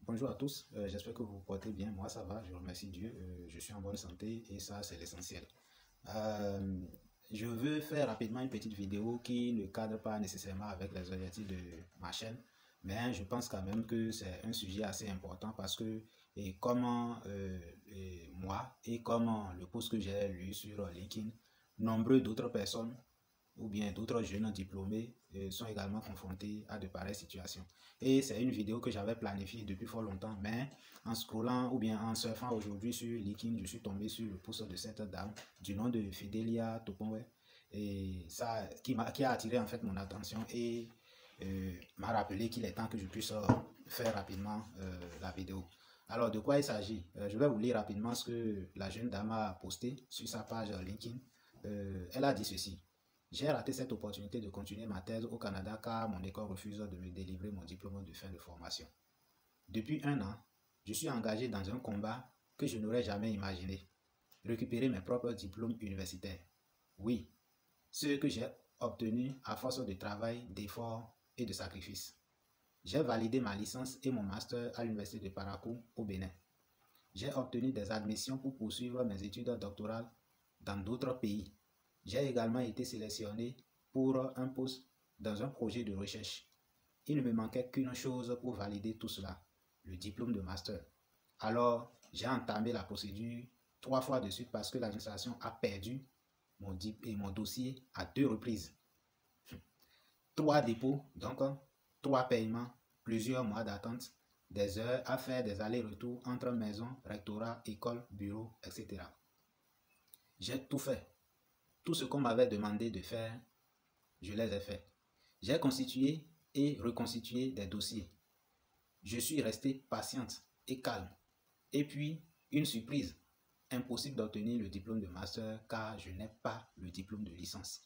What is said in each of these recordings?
Bonjour à tous, j'espère que vous vous portez bien. Moi ça va, je remercie Dieu, je suis en bonne santé et ça c'est l'essentiel. Euh, je veux faire rapidement une petite vidéo qui ne cadre pas nécessairement avec les objectifs de ma chaîne, mais je pense quand même que c'est un sujet assez important parce que comment moi et comment le post que j'ai lu sur LinkedIn, nombreux d'autres personnes ou bien d'autres jeunes diplômés sont également confrontés à de pareilles situations. Et c'est une vidéo que j'avais planifiée depuis fort longtemps, mais en scrollant ou bien en surfant aujourd'hui sur LinkedIn, je suis tombé sur le post de cette dame du nom de Fidelia Toponwe, et ça qui a attiré en fait mon attention et m'a rappelé qu'il est temps que je puisse faire rapidement la vidéo. Alors, de quoi il s'agit? Je vais vous lire rapidement ce que la jeune dame a posté sur sa page LinkedIn. Elle a dit ceci. J'ai raté cette opportunité de continuer ma thèse au Canada car mon école refuse de me délivrer mon diplôme de fin de formation. Depuis un an, je suis engagé dans un combat que je n'aurais jamais imaginé. Récupérer mes propres diplômes universitaires. Oui, ceux que j'ai obtenus à force de travail, d'efforts et de sacrifices. J'ai validé ma licence et mon master à l'université de Parakou au Bénin. J'ai obtenu des admissions pour poursuivre mes études doctorales dans d'autres pays. J'ai également été sélectionné pour un poste dans un projet de recherche. Il ne me manquait qu'une chose pour valider tout cela, le diplôme de master. Alors, j'ai entamé la procédure 3 fois de suite parce que l'administration a perdu mon dossier à 2 reprises. 3 dépôts, donc 3 paiements, plusieurs mois d'attente, des heures à faire des allers-retours entre maison, rectorat, école, bureau, etc. J'ai tout fait. Tout ce qu'on m'avait demandé de faire, je les ai fait. J'ai constitué et reconstitué des dossiers. Je suis resté patiente et calme. Et puis, une surprise, impossible d'obtenir le diplôme de master car je n'ai pas le diplôme de licence.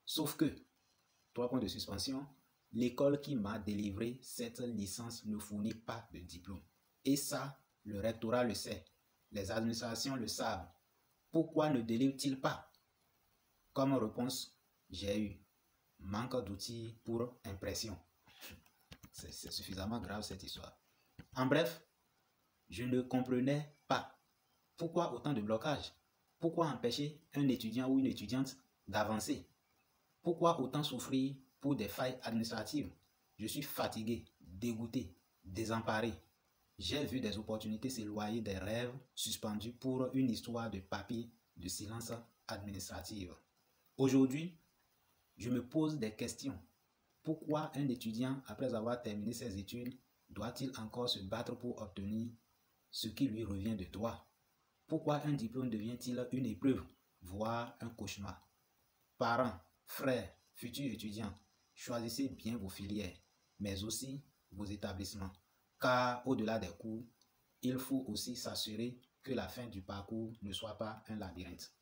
Sauf que, 3 points de suspension, l'école qui m'a délivré cette licence ne fournit pas de diplôme. Et ça, le rectorat le sait. Les administrations le savent. Pourquoi ne délivrent-ils pas? Comme réponse, j'ai eu manque d'outils pour impression. C'est suffisamment grave cette histoire. En bref, je ne comprenais pas pourquoi autant de blocages. Pourquoi empêcher un étudiant ou une étudiante d'avancer? Pourquoi autant souffrir pour des failles administratives? Je suis fatigué, dégoûté, désemparé. J'ai vu des opportunités s'éloigner des rêves suspendus pour une histoire de papier de silence administrative. Aujourd'hui, je me pose des questions. Pourquoi un étudiant, après avoir terminé ses études, doit-il encore se battre pour obtenir ce qui lui revient de droit? Pourquoi un diplôme devient-il une épreuve, voire un cauchemar? Parents, frères, futurs étudiants, choisissez bien vos filières, mais aussi vos établissements. Car au-delà des cours, il faut aussi s'assurer que la fin du parcours ne soit pas un labyrinthe.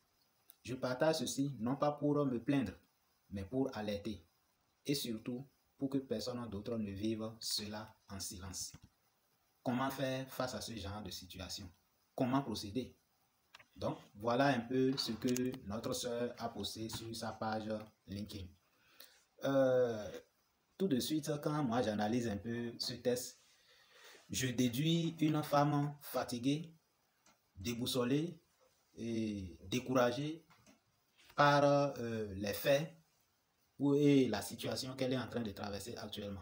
Je partage ceci non pas pour me plaindre, mais pour alerter. Et surtout, pour que personne d'autre ne vive cela en silence. Comment faire face à ce genre de situation? Comment procéder? Donc, voilà un peu ce que notre sœur a posté sur sa page LinkedIn. Tout de suite, quand moi j'analyse un peu ce test, je déduis une femme fatiguée, déboussolée et découragée par les faits et la situation qu'elle est en train de traverser actuellement.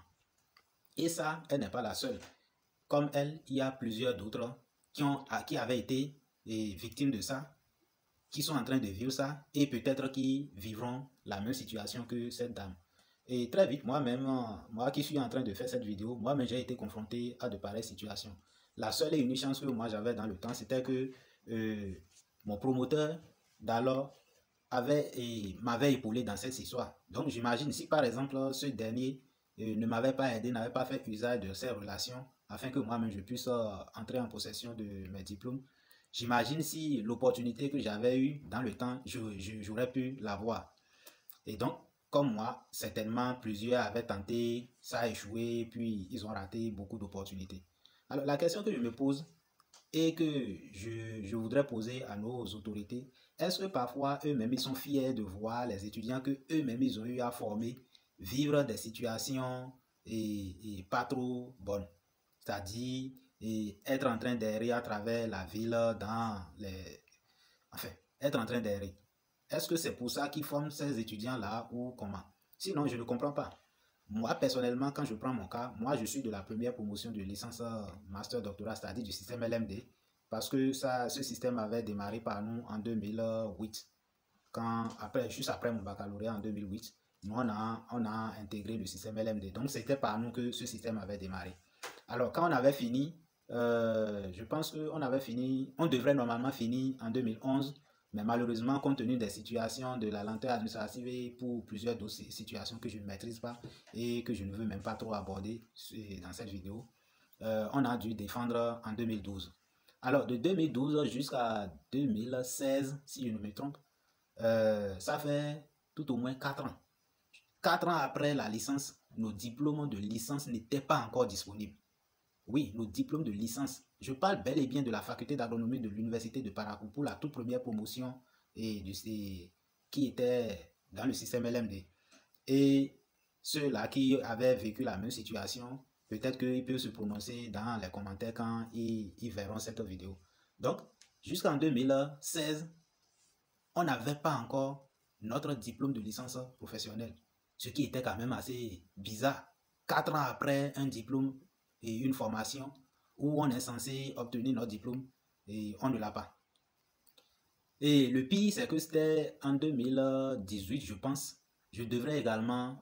Et ça, elle n'est pas la seule. Comme elle, il y a plusieurs d'autres qui avaient été victimes de ça, qui sont en train de vivre ça et peut-être qui vivront la même situation que cette dame. Et très vite, moi-même, moi qui suis en train de faire cette vidéo, moi-même j'ai été confronté à de pareilles situations. La seule et unique chance que moi j'avais dans le temps, c'était que mon promoteur d'alors m'avait épaulé dans cette histoire. Donc j'imagine si par exemple ce dernier ne m'avait pas aidé, n'avait pas fait usage de ses relations afin que moi-même je puisse entrer en possession de mes diplômes, j'imagine si l'opportunité que j'avais eue dans le temps, j'aurais pu l'avoir. Et donc, comme moi, certainement plusieurs avaient tenté, ça a échoué, puis ils ont raté beaucoup d'opportunités. Alors la question que je me pose et que je voudrais poser à nos autorités, est-ce que parfois eux-mêmes ils sont fiers de voir les étudiants que eux-mêmes ils ont eu à former vivre des situations et pas trop bonnes, c'est-à-dire et être en train d'errer à travers la ville dans les... Enfin, être en train d'errer. Est-ce que c'est pour ça qu'ils forment ces étudiants-là ou comment? Sinon, je ne comprends pas. Moi, personnellement, quand je prends mon cas, moi, je suis de la première promotion de licence master doctorat, c'est-à-dire du système LMD, parce que ce système avait démarré par nous en 2008. Juste après mon baccalauréat en 2008, nous, on a intégré le système LMD. Donc, c'était par nous que ce système avait démarré. Alors, quand on avait fini, je pense on devrait normalement finir en 2011, mais malheureusement, compte tenu des situations de la lenteur administrative et pour plusieurs d'autres situations que je ne maîtrise pas et que je ne veux même pas trop aborder dans cette vidéo, on a dû défendre en 2012. Alors, de 2012 jusqu'à 2016, si je ne me trompe, ça fait tout au moins 4 ans. 4 ans après la licence, nos diplômes de licence n'étaient pas encore disponibles. Oui, nos diplômes de licence. Je parle bel et bien de la faculté d'agronomie de l'université de Parakou pour la toute première promotion qui était dans le système LMD. Et ceux-là qui avaient vécu la même situation, peut-être qu'ils peuvent se prononcer dans les commentaires quand ils verront cette vidéo. Donc, jusqu'en 2016, on n'avait pas encore notre diplôme de licence professionnelle, ce qui était quand même assez bizarre. 4 ans après un diplôme et une formation où on est censé obtenir notre diplôme et on ne l'a pas. Et le pire, c'est que c'était en 2018, je pense. Je devrais également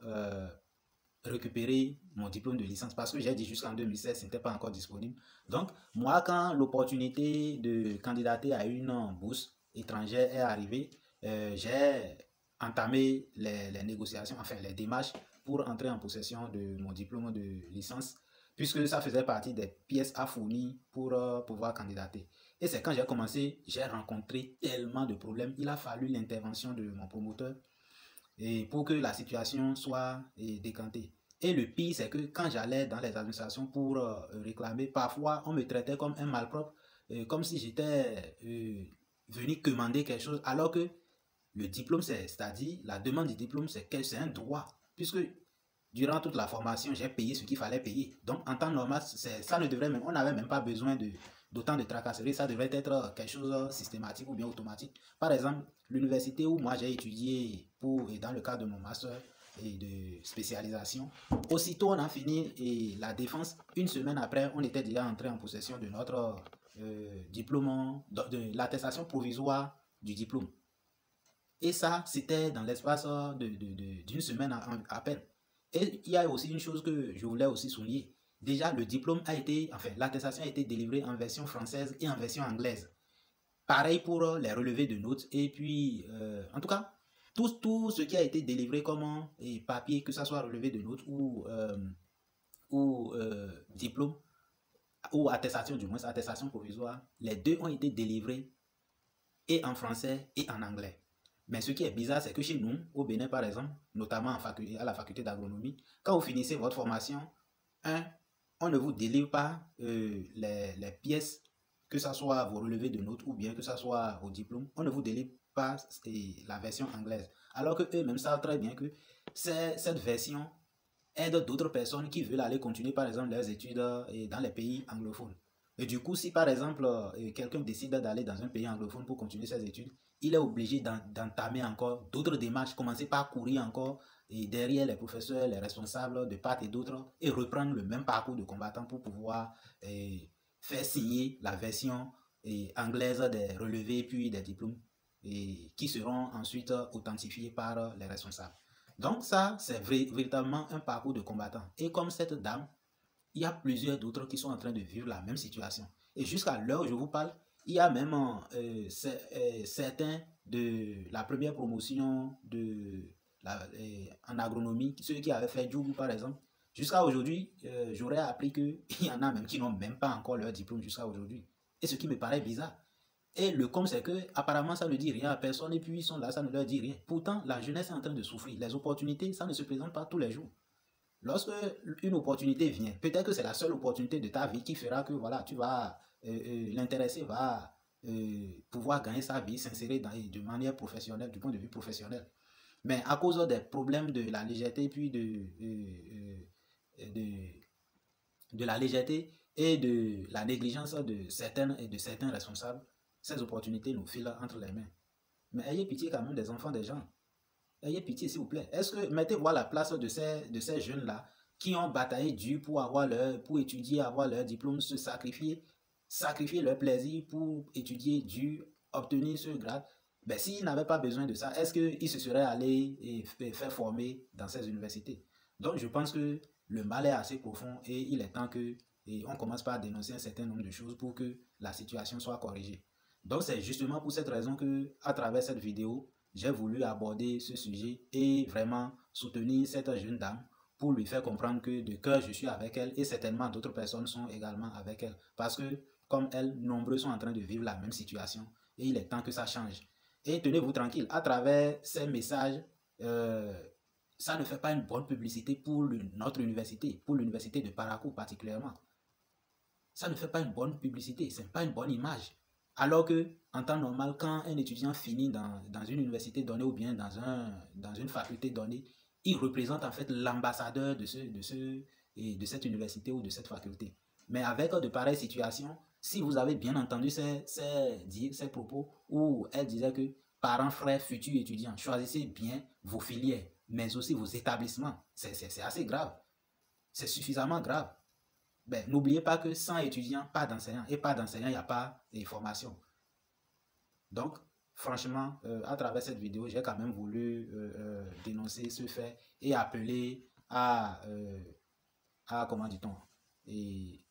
récupérer mon diplôme de licence parce que j'ai dit jusqu'en 2016, ce n'était pas encore disponible. Donc, moi, quand l'opportunité de candidater à une bourse étrangère est arrivée, j'ai entamé les négociations, enfin les démarches pour entrer en possession de mon diplôme de licence, puisque ça faisait partie des pièces à fournir pour pouvoir candidater. Et c'est quand j'ai commencé, j'ai rencontré tellement de problèmes. Il a fallu l'intervention de mon promoteur et pour que la situation soit décantée. Et le pire, c'est que quand j'allais dans les administrations pour réclamer, parfois on me traitait comme un malpropre, comme si j'étais venu commander quelque chose, alors que le diplôme, c'est-à-dire la demande du diplôme, c'est un droit, puisque durant toute la formation, j'ai payé ce qu'il fallait payer. Donc, en temps normal, ça ne devrait même, on n'avait même pas besoin d'autant de tracasseries. Ça devrait être quelque chose de systématique ou bien automatique. Par exemple, l'université où moi j'ai étudié dans le cadre de mon master et de spécialisation, aussitôt on a fini et la défense, une semaine après, on était déjà entré en possession de notre diplôme, de l'attestation provisoire du diplôme. Et ça, c'était dans l'espace d'une semaine à peine. Et il y a aussi une chose que je voulais aussi souligner. Déjà, le diplôme a été, enfin, l'attestation a été délivrée en version française et en version anglaise. Pareil pour les relevés de notes. Et puis, en tout cas, tout ce qui a été délivré comme papier, que ce soit relevé de notes ou diplôme, ou attestation du moins, attestation provisoire, les deux ont été délivrés et en français et en anglais. Mais ce qui est bizarre, c'est que chez nous, au Bénin par exemple, notamment à la faculté d'agronomie, quand vous finissez votre formation, on ne vous délivre pas les pièces, que ce soit vos relevés de notes ou bien que ce soit vos diplômes, on ne vous délivre pas la version anglaise. Alors que eux-mêmes savent très bien que cette version aide d'autres personnes qui veulent aller continuer par exemple leurs études dans les pays anglophones. Et du coup, si par exemple quelqu'un décide d'aller dans un pays anglophone pour continuer ses études, il est obligé d'entamer encore d'autres démarches, commencer par courir encore et derrière les professeurs, les responsables de part et d'autre et reprendre le même parcours de combattant pour pouvoir faire signer la version anglaise des relevés puis des diplômes qui seront ensuite authentifiés par les responsables. Donc ça, c'est véritablement un parcours de combattant. Et comme cette dame, il y a plusieurs d'autres qui sont en train de vivre la même situation. Et jusqu'à l'heure où je vous parle, il y a même certains de la première promotion en agronomie, ceux qui avaient fait Djougou par exemple. Jusqu'à aujourd'hui, j'aurais appris qu'il y en a même qui n'ont même pas encore leur diplôme jusqu'à aujourd'hui. Et ce qui me paraît bizarre. Et le com, c'est que apparemment ça ne dit rien à personne et puis ils sont là, ça ne leur dit rien. Pourtant, la jeunesse est en train de souffrir. Les opportunités, ça ne se présente pas tous les jours. Lorsque une opportunité vient, peut-être que c'est la seule opportunité de ta vie qui fera que voilà, tu vas l'intéressé va pouvoir gagner sa vie, s'insérer de manière professionnelle, du point de vue professionnel. Mais à cause des problèmes de la légèreté, puis de la légèreté et de la négligence de certains responsables, ces opportunités nous filent entre les mains. Mais ayez pitié quand même des enfants des gens. Ayez pitié, s'il vous plaît. Est-ce que mettez-vous à la place de ces jeunes-là qui ont bataillé dur pour étudier, avoir leur diplôme, se sacrifier leur plaisir pour étudier dur, obtenir ce grade. Ben, s'ils n'avaient pas besoin de ça, est-ce qu'ils se seraient allés et faire former dans ces universités? Donc, je pense que le mal est assez profond et il est temps que on commence par dénoncer un certain nombre de choses pour que la situation soit corrigée. Donc, c'est justement pour cette raison que, à travers cette vidéo, j'ai voulu aborder ce sujet et vraiment soutenir cette jeune dame pour lui faire comprendre que de cœur je suis avec elle et certainement d'autres personnes sont également avec elle. Parce que, comme elle, nombreux sont en train de vivre la même situation et il est temps que ça change. Et tenez-vous tranquille, à travers ces messages, ça ne fait pas une bonne publicité pour notre université, pour l'université de Parakou particulièrement. Ça ne fait pas une bonne publicité, ce n'est pas une bonne image. Alors que, en temps normal, quand un étudiant finit dans une université donnée ou bien dans une faculté donnée, il représente en fait l'ambassadeur de cette université ou de cette faculté. Mais avec de pareilles situations, si vous avez bien entendu ces propos où elle disait que parents, frères, futurs étudiants, choisissez bien vos filières, mais aussi vos établissements. C'est assez grave. C'est suffisamment grave. Ben, n'oubliez pas que sans étudiants, pas d'enseignants. Et pas d'enseignants, il n'y a pas de formation. Donc, franchement, à travers cette vidéo, j'ai quand même voulu dénoncer ce fait et appeler à comment dit-on, et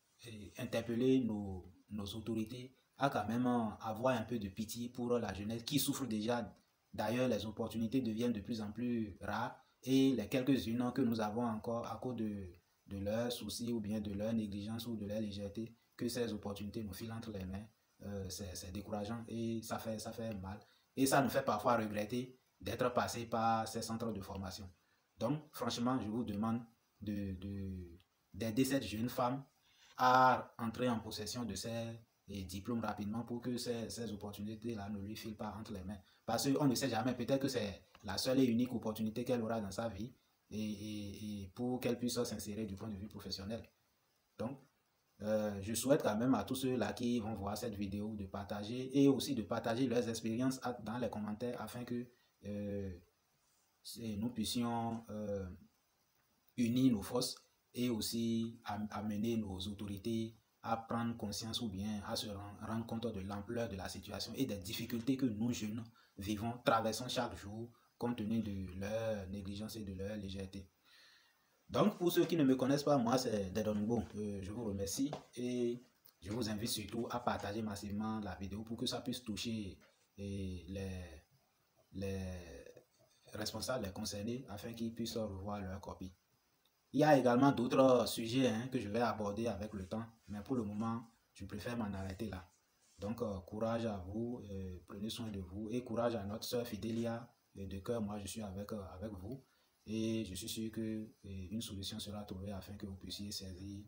interpeller nos autorités à quand même avoir un peu de pitié pour la jeunesse qui souffre déjà. D'ailleurs, les opportunités deviennent de plus en plus rares et les quelques-unes que nous avons encore à cause de leurs soucis ou bien de leur négligence ou de leur légèreté, que ces opportunités nous filent entre les mains, c'est décourageant et ça fait mal. Et ça nous fait parfois regretter d'être passé par ces centres de formation. Donc, franchement, je vous demande d'aider cette jeune femme à entrer en possession de ses diplômes rapidement pour que ces opportunités-là ne lui filent pas entre les mains. Parce qu'on ne sait jamais, peut-être que c'est la seule et unique opportunité qu'elle aura dans sa vie et pour qu'elle puisse s'insérer du point de vue professionnel. Donc, je souhaite quand même à tous ceux-là qui vont voir cette vidéo de partager et aussi de partager leurs expériences dans les commentaires afin que nous puissions unir nos forces et aussi amener nos autorités à prendre conscience ou bien à se rendre compte de l'ampleur de la situation et des difficultés que nous jeunes vivons, traversons chaque jour compte tenu de leur négligence et de leur légèreté. Donc, pour ceux qui ne me connaissent pas, moi c'est Dedongo. Je vous remercie et je vous invite surtout à partager massivement la vidéo pour que ça puisse toucher les responsables, les concernés, afin qu'ils puissent revoir leur copie. Il y a également d'autres sujets que je vais aborder avec le temps, mais pour le moment, je préfère m'en arrêter là. Donc, courage à vous, prenez soin de vous et courage à notre soeur Fidélia. De cœur, moi, je suis avec vous et je suis sûr qu'une solution sera trouvée afin que vous puissiez saisir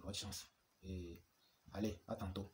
votre chance. Et allez, à tantôt.